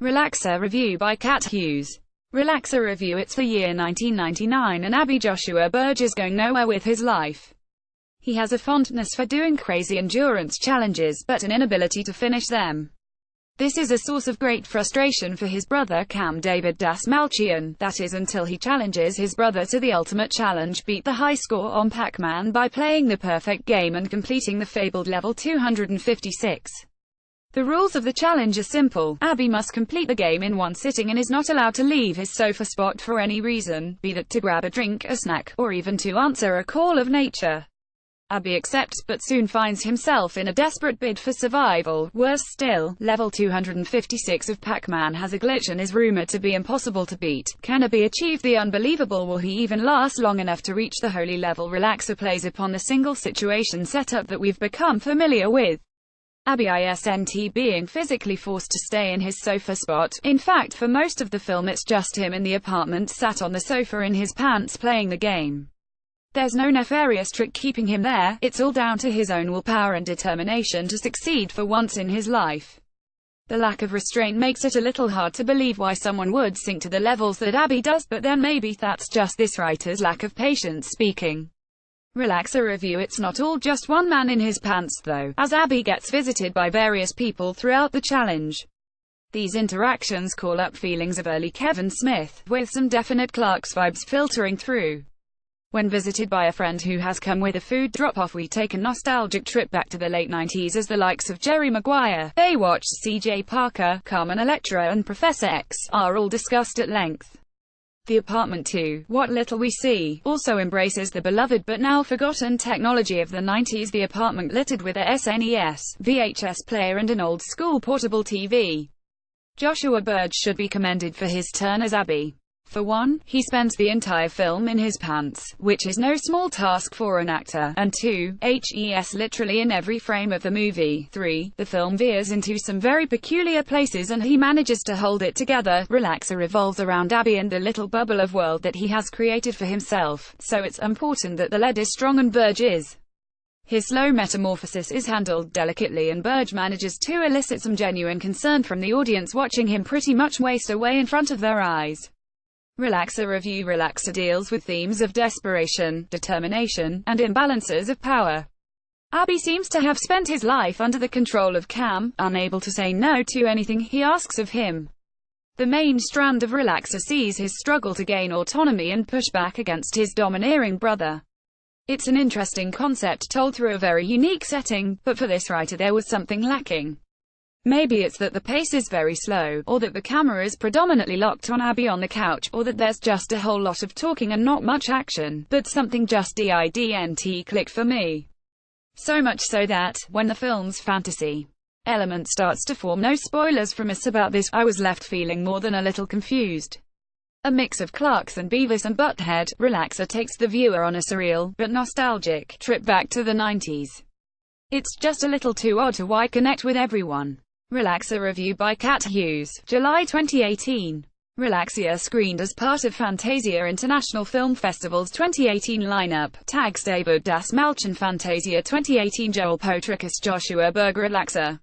Relaxer review by Cat Hughes. Relaxer review. It's the year 1999 and Abby Joshua Berge is going nowhere with his life. He has a fondness for doing crazy endurance challenges, but an inability to finish them. This is a source of great frustration for his brother Cam David Das Malchian, that is until he challenges his brother to the ultimate challenge: beat the high score on Pac-Man by playing the perfect game and completing the fabled level 256. The rules of the challenge are simple. Abby must complete the game in one sitting and is not allowed to leave his sofa spot for any reason, be that to grab a drink, a snack, or even to answer a call of nature. Abby accepts, but soon finds himself in a desperate bid for survival. Worse still, level 256 of Pac-Man has a glitch and is rumored to be impossible to beat. Can Abby achieve the unbelievable? Will he even last long enough to reach the holy level? Relaxer plays upon the single situation setup that we've become familiar with. Abby isn't being physically forced to stay in his sofa spot. In fact, for most of the film it's just him in the apartment, sat on the sofa in his pants playing the game. There's no nefarious trick keeping him there, it's all down to his own willpower and determination to succeed for once in his life. The lack of restraint makes it a little hard to believe why someone would sink to the levels that Abby does, but then maybe that's just this writer's lack of patience speaking. Relaxer review. It's not all just one man in his pants though, as Abby gets visited by various people throughout the challenge. These interactions call up feelings of early Kevin Smith, with some definite Clark's vibes filtering through. When visited by a friend who has come with a food drop-off, we take a nostalgic trip back to the late 90s as the likes of Jerry Maguire, Baywatch, C.J. Parker, Carmen Electra and Professor X are all discussed at length. The Apartment 2, What Little We See, also embraces the beloved but now forgotten technology of the 90s. The apartment littered with a SNES, VHS player and an old-school portable TV. Joshua Berge should be commended for his turn as Abby. For one, he spends the entire film in his pants, which is no small task for an actor, and two, HES literally in every frame of the movie. 3. The film veers into some very peculiar places and he manages to hold it together. Relaxer revolves around Abby and the little bubble of world that he has created for himself, so it's important that the lead is strong and Berge is. His slow metamorphosis is handled delicately and Berge manages to elicit some genuine concern from the audience watching him pretty much waste away in front of their eyes. Relaxer review. Relaxer deals with themes of desperation, determination, and imbalances of power. Abby seems to have spent his life under the control of Cam, unable to say no to anything he asks of him. The main strand of Relaxer sees his struggle to gain autonomy and push back against his domineering brother. It's an interesting concept told through a very unique setting, but for this writer there was something lacking. Maybe it's that the pace is very slow, or that the camera is predominantly locked on Abby on the couch, or that there's just a whole lot of talking and not much action, but something just didn't click for me. So much so that, when the film's fantasy element starts to form, no spoilers from us about this, I was left feeling more than a little confused. A mix of Clarks and Beavis and Butthead, Relaxer takes the viewer on a surreal, but nostalgic, trip back to the 90s. It's just a little too odd to why connect with everyone. Relaxer review by Cat Hughes, July 2018. Relaxer screened as part of Fantasia International Film Festival's 2018 lineup. Tags David Das Malchian, Fantasia 2018, Joel Potrykus, Joshua Berge. Relaxer.